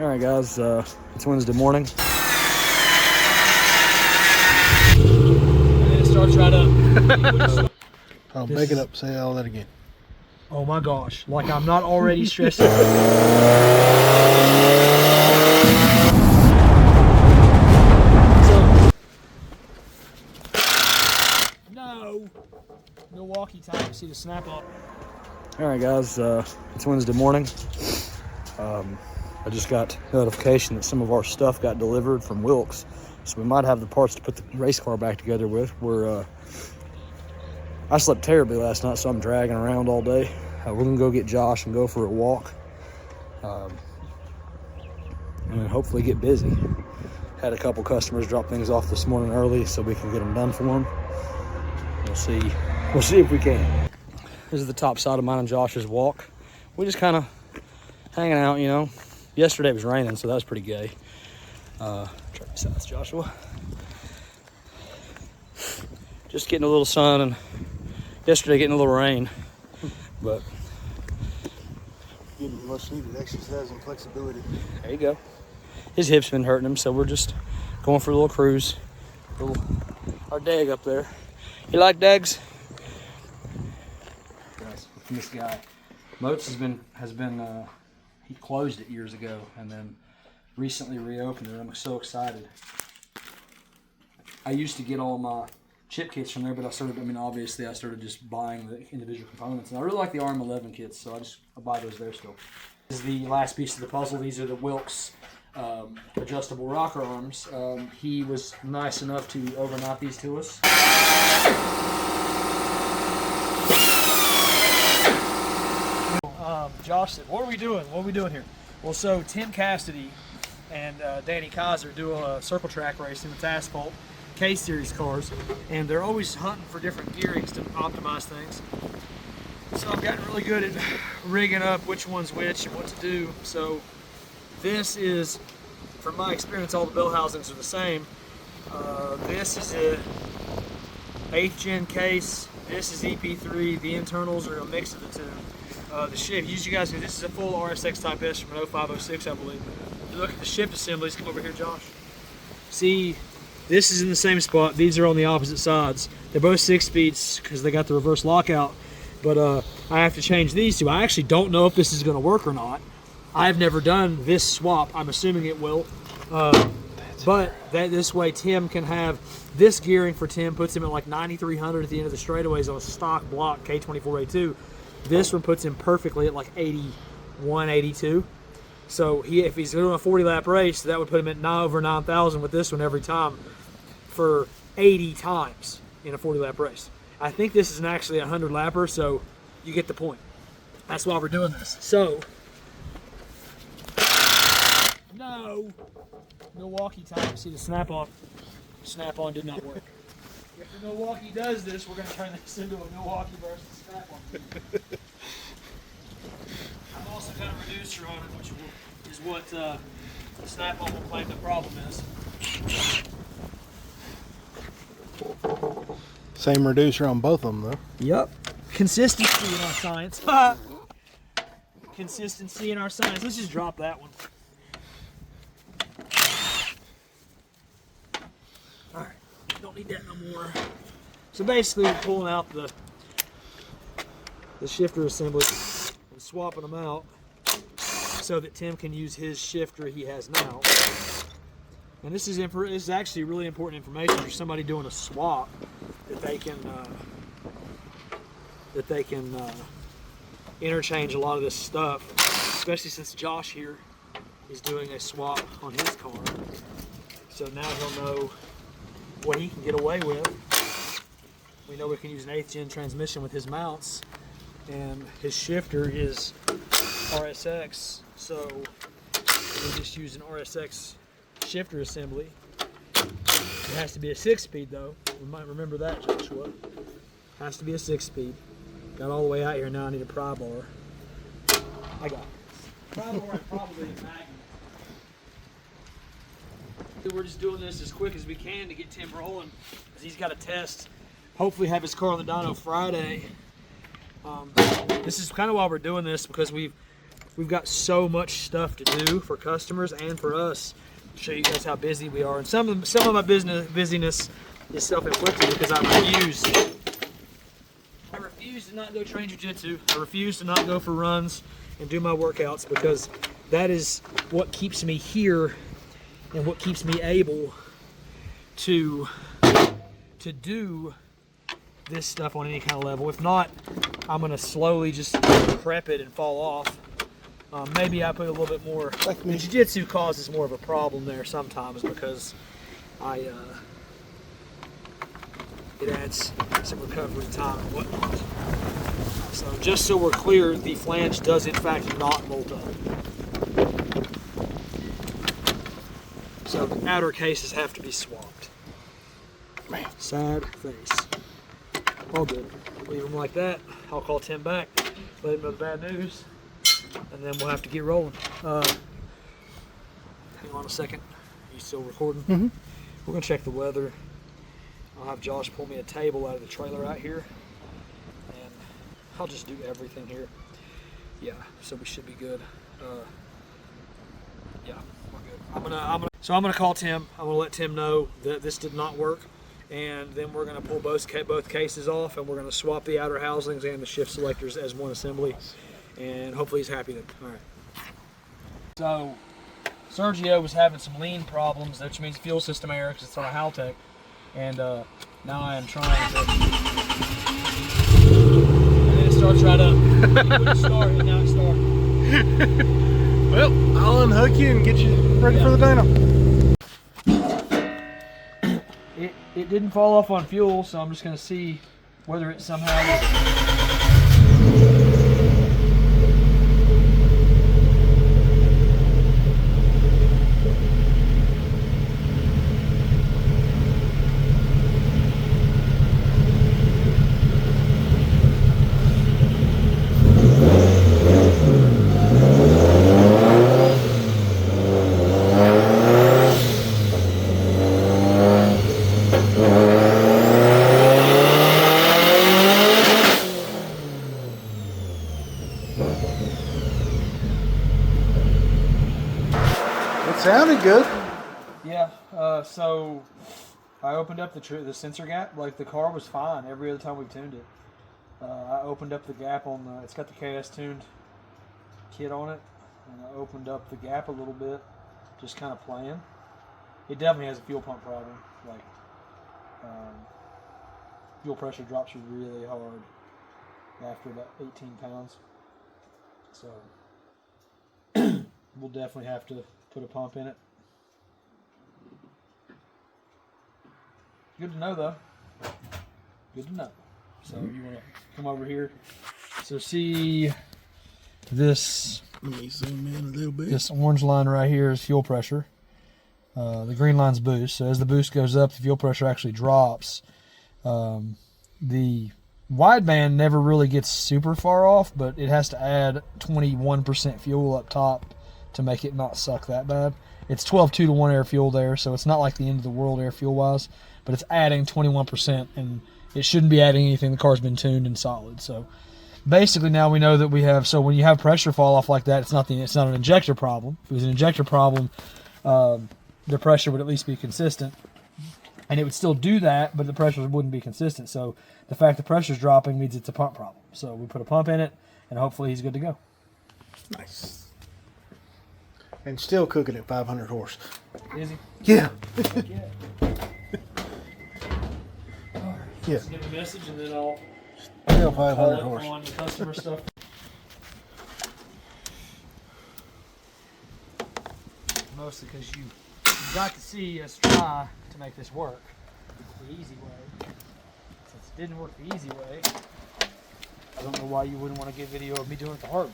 All right, guys, it's Wednesday morning. And it starts right up. Oh, make it up. Say all that again. Oh my gosh, like I'm not already stressing. No. Milwaukee time. See the snap off. All right, guys, it's Wednesday morning. I just got notification that some of our stuff got delivered from Wilkes, so we might have the parts to put the race car back together with. I slept terribly last night, so I'm dragging around all day. We're gonna go get Josh and go for a walk, and then hopefully get busy. Had a couple customers drop things off this morning early, so we can get them done for them. We'll see if we can. This is the top side of mine and Josh's walk. We just kind of hanging out, you know. Yesterday it was raining, so that was pretty gay. Try this out, Joshua. Just getting a little sun, and yesterday getting a little rain, but Getting much needed exercise and flexibility. there you go. His hip's been hurting him, so we're just going for a little cruise. Our dag up there. You like dags? Guys, this guy, Moats has been he closed it years ago and then recently reopened it. I'm so excited. I used to get all my chip kits from there, but obviously I started just buying the individual components, and I really like the RM11 kits, so I buy those there still. This is the last piece of the puzzle. These are the Wilkes adjustable rocker arms. He was nice enough to overnight these to us. Josh said, what are we doing? What are we doing here? Well, so Tim Cassidy and Danny Kaiser do a circle track racing with asphalt K-Series cars, and they're always hunting for different gearings to optimize things. So I've gotten really good at rigging up which one's which and what to do. So this is, from my experience, all the bell housings are the same. This is a 8th gen case. This is EP3. The internals are a mix of the two. The shift, you guys know this is a full RSX Type S from an 0506, I believe. If you look at the shift assemblies, come over here, Josh. See, this is in the same spot. These are on the opposite sides. They're both 6-speeds because they got the reverse lockout. But I have to change these two. I actually don't know if this is going to work or not. I've never done this swap. I'm assuming it will. But this way Tim can have this gearing for Tim, puts him at like 9,300 at the end of the straightaways on a stock block K24A2. This one puts him perfectly at like 81, 82. So if he's doing a 40-lap race, that would put him at over 9,000 with this one every time for 80 times in a 40-lap race. I think this is actually a 100-lapper, so you get the point. That's why we're doing this. So, no. Milwaukee time. See the snap-on. Snap-on did not work. If the Milwaukee does this, we're going to turn this into a Milwaukee versus snap-on. I've also got a reducer on it, which is what the snap-on will claim the problem is. Same reducer on both of them, though. Yep. Consistency in our science. Consistency in our science. Let's just drop that one. Alright. Don't need that no more. So basically we're pulling out the shifter assembly and swapping them out so that Tim can use his shifter he has now. And this is actually really important information for somebody doing a swap, that they can interchange a lot of this stuff, especially since Josh here is doing a swap on his car. So now he'll know what he can get away with. We know we can use an 8th gen transmission with his mounts, and his shifter is RSX, so we just use an RSX shifter assembly. It has to be a 6-speed though. We might remember that, Joshua. Has to be a 6-speed. Got all the way out here, now I need a pry bar. I got it. Pry bar and probably a magnet. We're just doing this as quick as we can to get Tim rolling, because he's got a test. Hopefully have his car on the dyno Friday. This is kind of why we're doing this, because we've we've got so much stuff to do for customers and for us. To show you guys how busy we are, and some of my busyness is self-inflicted because I refuse to not go train jiu-jitsu. I refuse to not go for runs and do my workouts, because that is what keeps me here and what keeps me able to do this stuff on any kind of level. If not, I'm gonna slowly just crep it and fall off. Maybe I put a little bit more. Like me. Jiu-jitsu causes more of a problem there sometimes because it adds some recovery time and whatnot. So just so we're clear, the flange does in fact not bolt up. So the outer cases have to be swapped. Side, face. All good. Leave them like that. I'll call Tim back, let him know the bad news, and then we'll have to get rolling. Hang on a second. Are you still recording? Mm-hmm. We're gonna check the weather. I'll have Josh pull me a table out of the trailer out here, and I'll just do everything here. Yeah, so we should be good. Yeah, we're good. I'm gonna call Tim. I'm gonna let Tim know that this did not work, and then we're gonna pull both cases off, and we're gonna swap the outer housings and the shift selectors as one assembly, and hopefully he's happy then. All right. So Sergio was having some lean problems, which means fuel system error because it's on a Haltech, and now I am trying to. And then it starts right up. It wouldn't start, and now it started. Well, I'll unhook you and get you ready for the dyno. It didn't fall off on fuel, so I'm just going to see whether it somehow. Sounded good. Yeah, so I opened up the sensor gap. Like, the car was fine every other time we've tuned it. I opened up the gap on the, it's got the KS tuned kit on it, and I opened up the gap a little bit, just kind of playing. It definitely has a fuel pump problem. Like, fuel pressure drops you really hard after about 18 pounds. So we'll definitely have to put a pump in it. Good to know, though. Good to know. So you want to come over here. So see this. Let me zoom in a little bit. This orange line right here is fuel pressure. The green line's boost. So as the boost goes up, the fuel pressure actually drops. The wideband never really gets super far off, but it has to add 21% fuel up top to make it not suck that bad. It's 12.2 to 1 air fuel there, so it's not like the end of the world air fuel wise, but it's adding 21%, and it shouldn't be adding anything. The car's been tuned and solid. So basically now we know that we have, so when you have pressure fall off like that, it's not an injector problem. If it was an injector problem, the pressure would at least be consistent, and it would still do that, but the pressure wouldn't be consistent. So the fact the pressure's dropping means it's a pump problem. So we put a pump in it, and hopefully he's good to go. Nice. And still cooking at 500 horse. Is he? Yeah. Yeah. Yeah. Just give a message, and then I'll Still call 500 it horse. on the customer stuff. Mostly because you got to see us try to make this work the easy way. Since it didn't work the easy way, I don't know why you wouldn't want to get video of me doing it the hard way.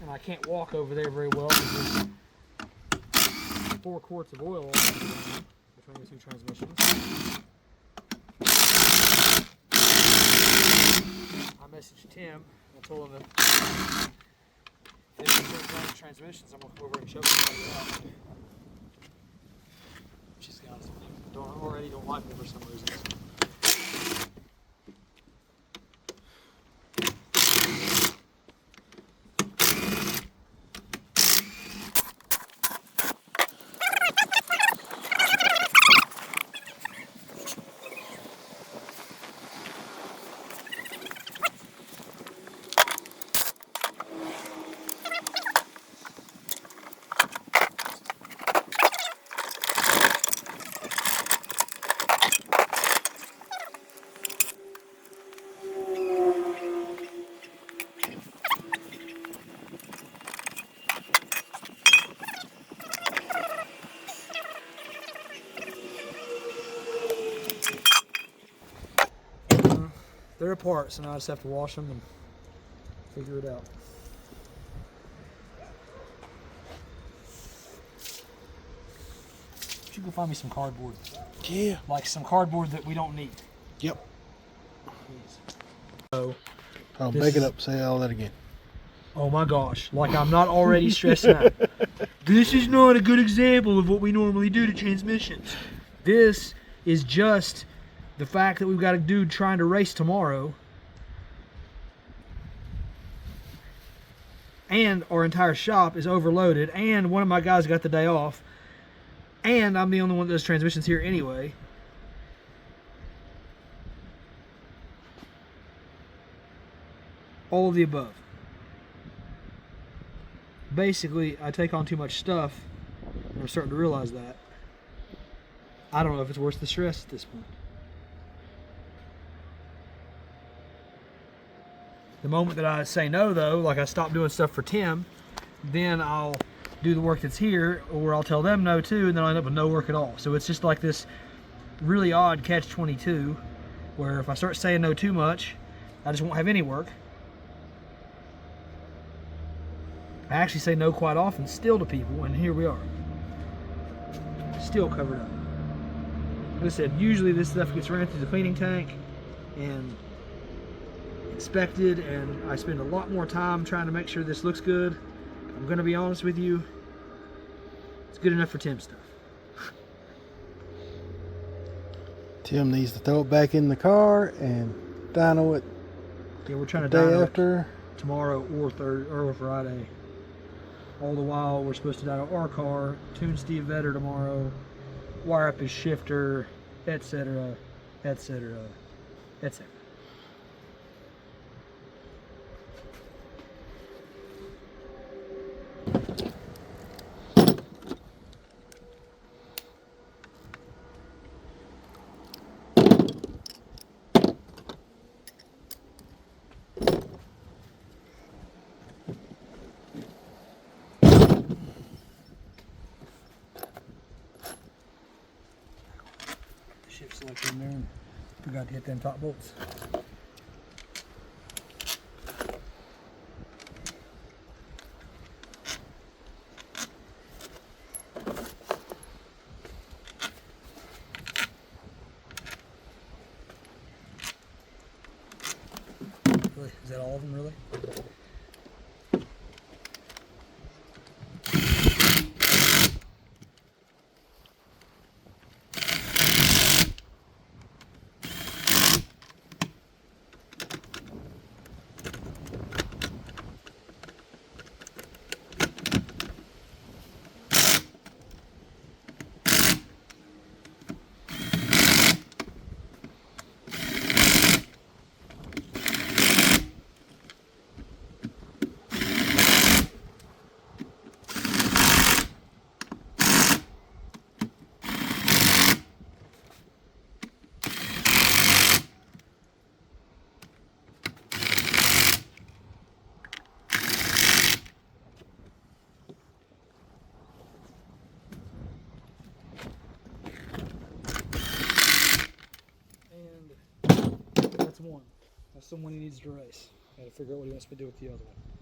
And I can't walk over there very well because there's 4 quarts of oil between the 2 transmissions. I messaged Tim. I told him that if he turns on the transmissions, I'm going to come over and choke him out. These guys already don't like me for some reason. apart, so now I just have to wash them and figure it out. You should go find me some cardboard. Yeah. Like some cardboard that we don't need. Yep. So, Oh, back it up. Say all that again. oh my gosh, like I'm not already stressing out. This is not a good example of what we normally do to transmissions. This is just the fact that we've got a dude trying to race tomorrow. And our entire shop is overloaded. And one of my guys got the day off. And I'm the only one that does transmissions here anyway. All of the above. Basically, I take on too much stuff, and I'm starting to realize that. I don't know if it's worth the stress at this point. The moment that I say no, though, like I stop doing stuff for Tim, then I'll do the work that's here, or I'll tell them no too, and then I'll end up with no work at all. So it's just like this really odd catch-22, where if I start saying no too much, I just won't have any work. I actually say no quite often still to people, and here we are. Still covered up. Like I said, usually this stuff gets ran through the cleaning tank and inspected, and I spend a lot more time trying to make sure this looks good. I'm going to be honest with you, it's good enough for Tim stuff. Tim needs to throw it back in the car and dyno it. Yeah, we're trying to day dyno after it tomorrow or Friday. All the while, we're supposed to dyno our car, tune Steve Vetter tomorrow, wire up his shifter, etc., etc., etc. Shift selector in there, and forgot to hit them top bolts. Really? Is that all of them, really? That's one. That's the one he needs to race. Gotta figure out what he wants to do with the other one.